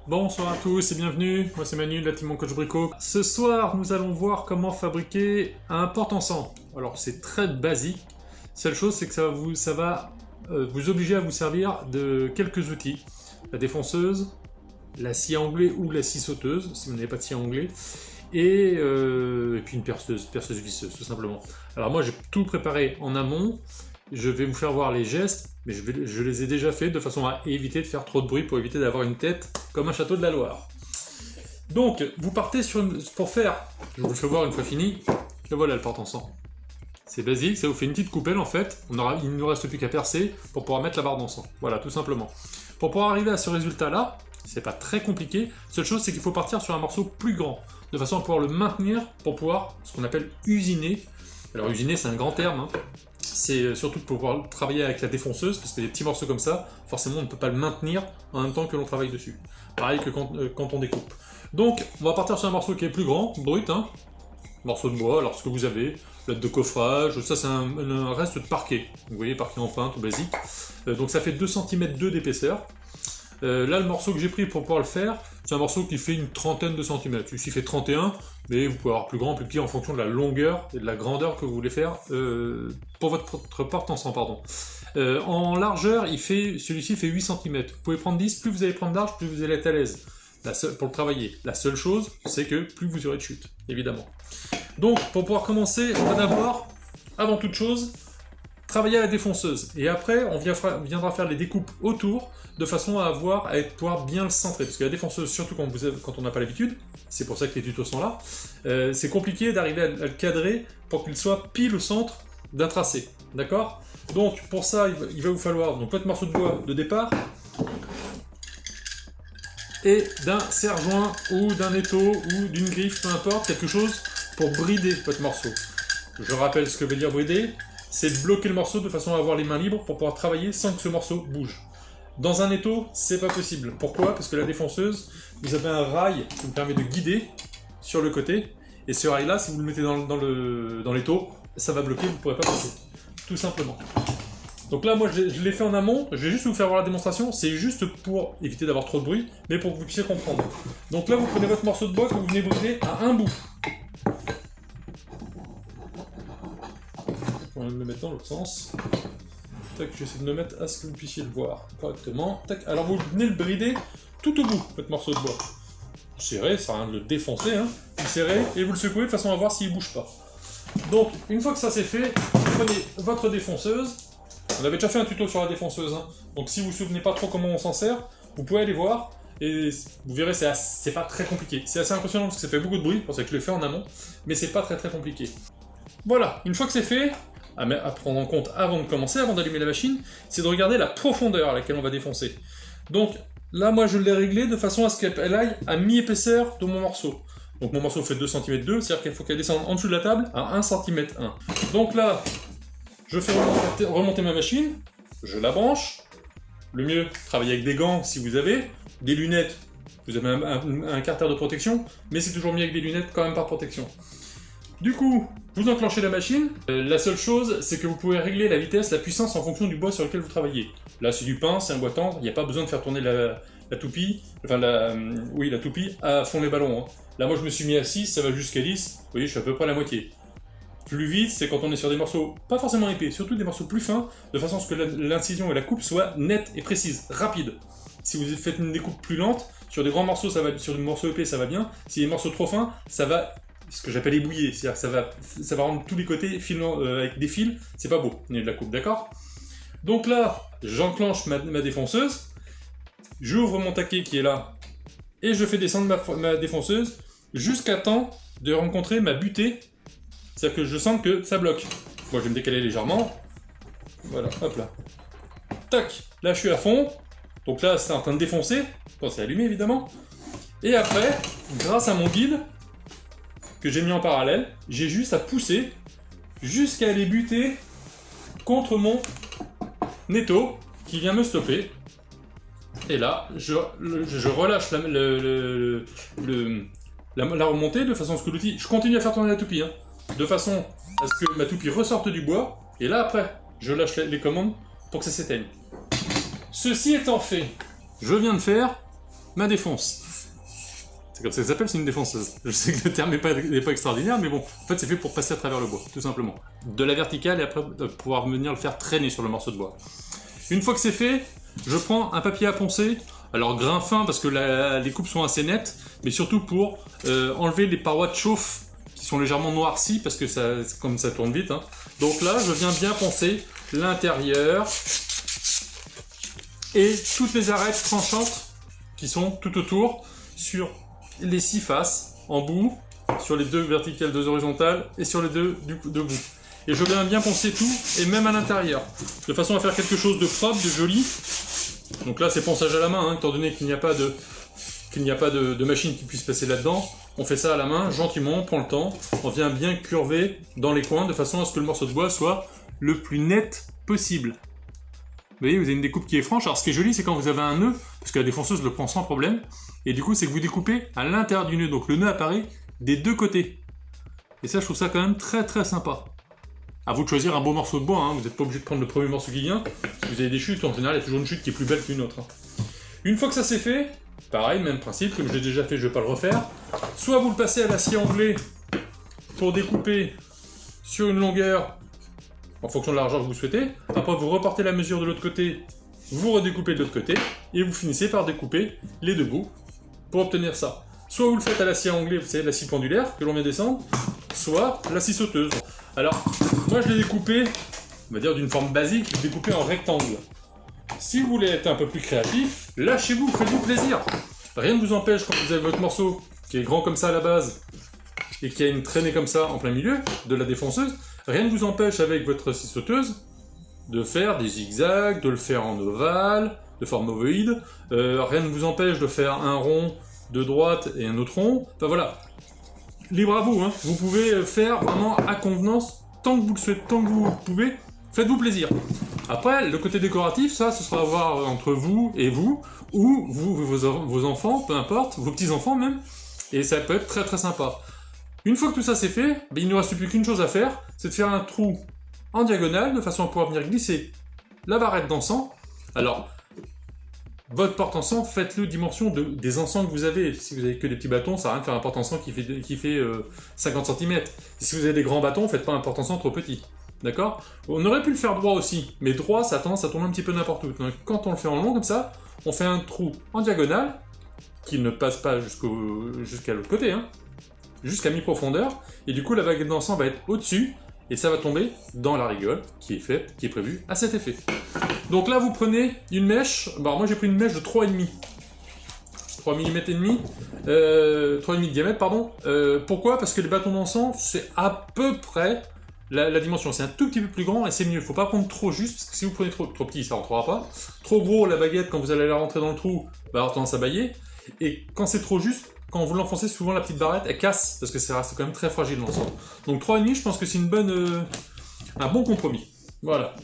Bonsoir à tous et bienvenue, moi c'est Manu de la team Mon Coach Brico. Ce soir, nous allons voir comment fabriquer un porte-encens. Alors c'est très basique, seule chose c'est que ça va vous obliger à vous servir de quelques outils. La défonceuse, la scie à onglet ou la scie sauteuse, si vous n'avez pas de scie à onglet, et puis une perceuse visseuse tout simplement. Alors moi j'ai tout préparé en amont, je vais vous faire voir les gestes, mais je les ai déjà faits de façon à éviter de faire trop de bruit, pour éviter d'avoir une tête comme un château de la Loire. Donc, vous partez pour faire, je vous le fais voir une fois fini, le voilà le porte-encens. C'est basique, ça vous fait une petite coupelle en fait, il ne nous reste plus qu'à percer pour pouvoir mettre la barre d'encens. Voilà, tout simplement. Pour pouvoir arriver à ce résultat-là, c'est pas très compliqué, seule chose c'est qu'il faut partir sur un morceau plus grand, de façon à pouvoir le maintenir pour pouvoir, ce qu'on appelle usiner. Alors usiner c'est un grand terme, hein. C'est surtout pour pouvoir travailler avec la défonceuse, parce que des petits morceaux comme ça, forcément on ne peut pas le maintenir en même temps que l'on travaille dessus. Pareil que quand on découpe. Donc on va partir sur un morceau qui est plus grand, brut, hein. Morceau de bois, alors ce que vous avez, plate de coffrage, ça c'est un reste de parquet. Vous voyez, parquet en pin, tout basique. Donc ça fait 2 cm d'épaisseur. Là, le morceau que j'ai pris pour pouvoir le faire, c'est un morceau qui fait une trentaine de centimètres. Ici, il fait 31, mais vous pouvez avoir plus grand, plus petit, en fonction de la longueur et de la grandeur que vous voulez faire pour votre porte-encens, pardon. En largeur, celui-ci fait 8 cm. Vous pouvez prendre 10, plus vous allez prendre large, plus vous allez être à l'aise pour le travailler. La seule chose, c'est que plus vous aurez de chute, évidemment. Donc, pour pouvoir commencer, on va d'abord, avant toute chose, travailler à la défonceuse. Et après, on viendra faire les découpes autour, de façon à pouvoir bien le centrer. Parce que la défonceuse, surtout quand on n'a pas l'habitude, c'est pour ça que les tutos sont là, c'est compliqué d'arriver à le cadrer pour qu'il soit pile au centre d'un tracé. D'accord? Donc, pour ça, il va vous falloir donc, votre morceau de bois de départ, et d'un serre-joint, ou d'un étau, ou d'une griffe, peu importe, quelque chose pour brider votre morceau. Je rappelle ce que veut dire brider, c'est de bloquer le morceau de façon à avoir les mains libres pour pouvoir travailler sans que ce morceau bouge. Dans un étau, c'est pas possible. Pourquoi? Parce que la défonceuse, vous avez un rail qui vous permet de guider sur le côté, et ce rail-là, si vous le mettez dans l'étau, ça va bloquer, vous ne pourrez pas passer. Tout simplement. Donc là, moi, je l'ai fait en amont, je vais juste vous faire voir la démonstration, c'est juste pour éviter d'avoir trop de bruit, mais pour que vous puissiez comprendre. Donc là, vous prenez votre morceau de bois que vous venez briser à un bout. On va le mettre dans l'autre sens. Tac, j'essaie de me mettre à ce que vous puissiez le voir correctement. Tac, alors vous venez le brider tout au bout, votre morceau de bois. Vous serrez, ça sert à rien de le défoncer, hein. Vous serrez et vous le secouez de façon à voir s'il ne bouge pas. Donc, une fois que ça c'est fait, vous prenez votre défonceuse. On avait déjà fait un tuto sur la défonceuse, hein. Donc si vous ne vous souvenez pas trop comment on s'en sert, vous pouvez aller voir. Et vous verrez, c'est pas très compliqué. C'est assez impressionnant parce que ça fait beaucoup de bruit, c'est pour ça que je l'ai fait en amont. Mais c'est pas très compliqué. Voilà, une fois que c'est fait, à prendre en compte avant de commencer, avant d'allumer la machine, c'est de regarder la profondeur à laquelle on va défoncer. Donc là, moi je l'ai réglé de façon à ce qu'elle aille à mi-épaisseur de mon morceau. Donc mon morceau fait 2 cm 2, c'est-à-dire qu'il faut qu'elle descende en dessous de la table à 1 cm 1. Donc là, je fais remonter ma machine, je la branche. Le mieux, travailler avec des gants si vous avez, des lunettes, vous avez un carter de protection, mais c'est toujours mieux avec des lunettes quand même par protection. Du coup, vous enclenchez la machine. La seule chose, c'est que vous pouvez régler la vitesse, la puissance en fonction du bois sur lequel vous travaillez. Là, c'est du pin, c'est un bois tendre, il n'y a pas besoin de faire tourner la toupie, enfin la toupie à fond les ballons, hein. Là, moi, je me suis mis à 6, ça va jusqu'à 10, vous voyez, je suis à peu près à la moitié. Plus vite, c'est quand on est sur des morceaux pas forcément épais, surtout des morceaux plus fins, de façon à ce que l'incision et la coupe soient nettes et précises, rapides. Si vous faites une découpe plus lente, sur des grands morceaux, sur des morceaux épais, ça va bien. Si des morceaux trop fins, ça va, ce que j'appelle ébouiller, c'est-à-dire que ça va rendre tous les côtés avec des fils, c'est pas beau, au niveau de la coupe, d'accord? Donc là, j'enclenche ma défonceuse, j'ouvre mon taquet qui est là, et je fais descendre ma défonceuse jusqu'à temps de rencontrer ma butée. C'est-à-dire que je sens que ça bloque. Moi, je vais me décaler légèrement. Voilà, hop là. Tac, là je suis à fond. Donc là, c'est en train de défoncer. Quand c'est allumé, évidemment. Et après, grâce à mon guide, que j'ai mis en parallèle, j'ai juste à pousser jusqu'à aller buter contre mon étau qui vient me stopper. Et là, je relâche la remontée de façon à ce que l'outil... Je continue à faire tourner la toupie, hein, de façon à ce que ma toupie ressorte du bois, et là après, je lâche les commandes pour que ça s'éteigne. Ceci étant fait, je viens de faire ma défonce. C'est comme ça que ça s'appelle, c'est une défonceuse. Je sais que le terme n'est pas extraordinaire, mais bon, en fait c'est fait pour passer à travers le bois, tout simplement. De la verticale et après pouvoir venir le faire traîner sur le morceau de bois. Une fois que c'est fait, je prends un papier à poncer, alors grain fin parce que les coupes sont assez nettes, mais surtout pour enlever les parois de chauffe qui sont légèrement noircies parce que ça, comme ça tourne vite. Hein. Donc là, je viens bien poncer l'intérieur et toutes les arêtes tranchantes qui sont tout autour sur les 6 faces, en bout, sur les 2 verticales, 2 horizontales et sur les 2 debout. Et je viens bien poncer tout, et même à l'intérieur, de façon à faire quelque chose de propre, de joli. Donc là, c'est ponçage à la main, hein, étant donné qu'il n'y a pas de machine qui puisse passer là-dedans. On fait ça à la main, gentiment, on prend le temps, on vient bien curver dans les coins, de façon à ce que le morceau de bois soit le plus net possible. Vous voyez, vous avez une découpe qui est franche. Alors ce qui est joli, c'est quand vous avez un nœud, parce que la défonceuse le prend sans problème, et du coup, c'est que vous découpez à l'intérieur du nœud, donc le nœud apparaît des 2 côtés. Et ça, je trouve ça quand même très très sympa. À vous de choisir un beau morceau de bois, hein. Vous n'êtes pas obligé de prendre le premier morceau qui vient. Si vous avez des chutes, en général, il y a toujours une chute qui est plus belle qu'une autre. Hein. Une fois que ça c'est fait, pareil, même principe, comme je l'ai déjà fait, je ne vais pas le refaire. Soit vous le passez à l'acier anglais pour découper sur une longueur en fonction de la largeur que vous souhaitez. Après, vous reportez la mesure de l'autre côté, vous redécoupez de l'autre côté, et vous finissez par découper les 2 bouts pour obtenir ça. Soit vous le faites à la scie anglais, vous savez, la scie pendulaire que l'on vient descendre, soit la scie sauteuse. Alors, moi je l'ai découpé, on va dire d'une forme basique, découpé en rectangle. Si vous voulez être un peu plus créatif, lâchez-vous, faites-vous plaisir. Rien ne vous empêche, quand vous avez votre morceau qui est grand comme ça à la base, et qui a une traînée comme ça en plein milieu de la défonceuse, rien ne vous empêche avec votre scie sauteuse de faire des zigzags, de le faire en ovale, de forme ovoïde, rien ne vous empêche de faire un rond de droite et un autre rond, enfin voilà. Libre à vous, hein. Vous pouvez faire vraiment à convenance, tant que vous le souhaitez, tant que vous pouvez, faites-vous plaisir. Après, le côté décoratif, ça, ce sera à voir entre vous et vous, ou vous, vos enfants, peu importe, vos petits-enfants même, et ça peut être très très sympa. Une fois que tout ça c'est fait, il ne reste plus qu'une chose à faire, c'est de faire un trou en diagonale, de façon à pouvoir venir glisser la barrette d'encens. Alors, votre porte-encens, faites-le dimension des encens que vous avez. Si vous avez que des petits bâtons, ça sert à rien de faire un porte-encens qui fait 50 cm. Si vous avez des grands bâtons, faites pas un porte-encens trop petit. D'accord? On aurait pu le faire droit aussi, mais droit, ça tend à tomber un petit peu n'importe où. Donc, quand on le fait en long comme ça, on fait un trou en diagonale, qui ne passe pas jusqu'à l'autre côté, hein, jusqu'à mi-profondeur, et du coup la baguette d'encens va être au-dessus, et ça va tomber dans la rigole qui est prévue à cet effet. Donc là vous prenez une mèche, alors moi j'ai pris une mèche de 3,5. 3 mm et demi, 3,5 de diamètre, pardon. Pourquoi? Parce que les bâtons d'encens, c'est à peu près la dimension. C'est un tout petit peu plus grand et c'est mieux. Faut pas prendre trop juste, parce que si vous prenez trop petit, ça rentrera pas. Trop gros, la baguette, quand vous allez la rentrer dans le trou, va avoir tendance à bailler. Et quand c'est trop juste, quand vous l'enfoncez, souvent la petite barrette, elle casse, parce que ça reste quand même très fragile l'encens. Donc 3,5, je pense que c'est un bon compromis. Voilà.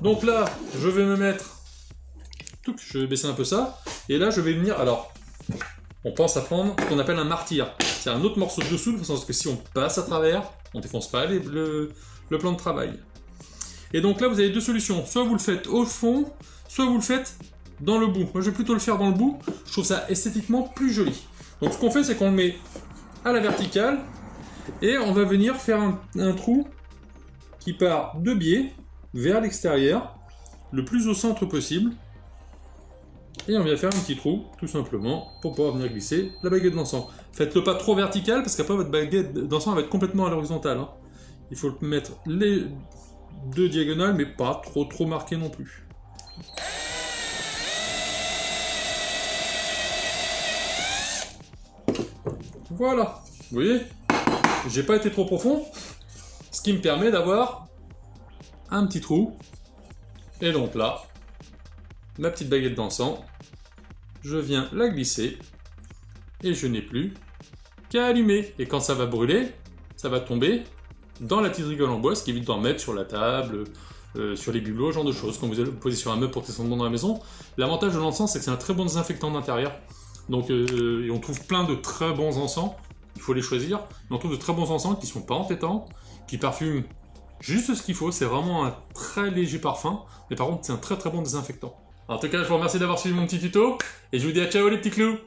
Donc là, je vais me mettre... Je vais baisser un peu ça. Et là, je vais venir... Alors, on pense à prendre ce qu'on appelle un martyr. C'est un autre morceau de dessous, de façon à ce que si on passe à travers, on ne défonce pas le plan de travail. Et donc là, vous avez deux solutions. Soit vous le faites au fond, soit vous le faites dans le bout. Moi, je vais plutôt le faire dans le bout. Je trouve ça esthétiquement plus joli. Donc ce qu'on fait, c'est qu'on le met à la verticale et on va venir faire un trou qui part de biais vers l'extérieur, le plus au centre possible. Et on vient faire un petit trou, tout simplement, pour pouvoir venir glisser la baguette d'encens. Faites-le pas trop vertical, parce qu'après votre baguette d'encens va être complètement à l'horizontale. Hein. Il faut mettre les deux diagonales, mais pas trop marqué non plus. Voilà, vous voyez, j'ai pas été trop profond, ce qui me permet d'avoir un petit trou. Et donc là, ma petite baguette d'encens, je viens la glisser et je n'ai plus qu'à allumer. Et quand ça va brûler, ça va tomber dans la petite rigole en bois, ce qui évite d'en mettre sur la table, sur les bibelots, ce genre de choses. Quand vous allez le poser sur un meuble pour tester son bon dans la maison, l'avantage de l'encens, c'est que c'est un très bon désinfectant d'intérieur. Donc on trouve plein de très bons encens, il faut les choisir. Mais on trouve de très bons encens qui ne sont pas entêtants, qui parfument juste ce qu'il faut. C'est vraiment un très léger parfum, mais par contre c'est un très bon désinfectant. En tout cas, je vous remercie d'avoir suivi mon petit tuto, et je vous dis à ciao les petits clous.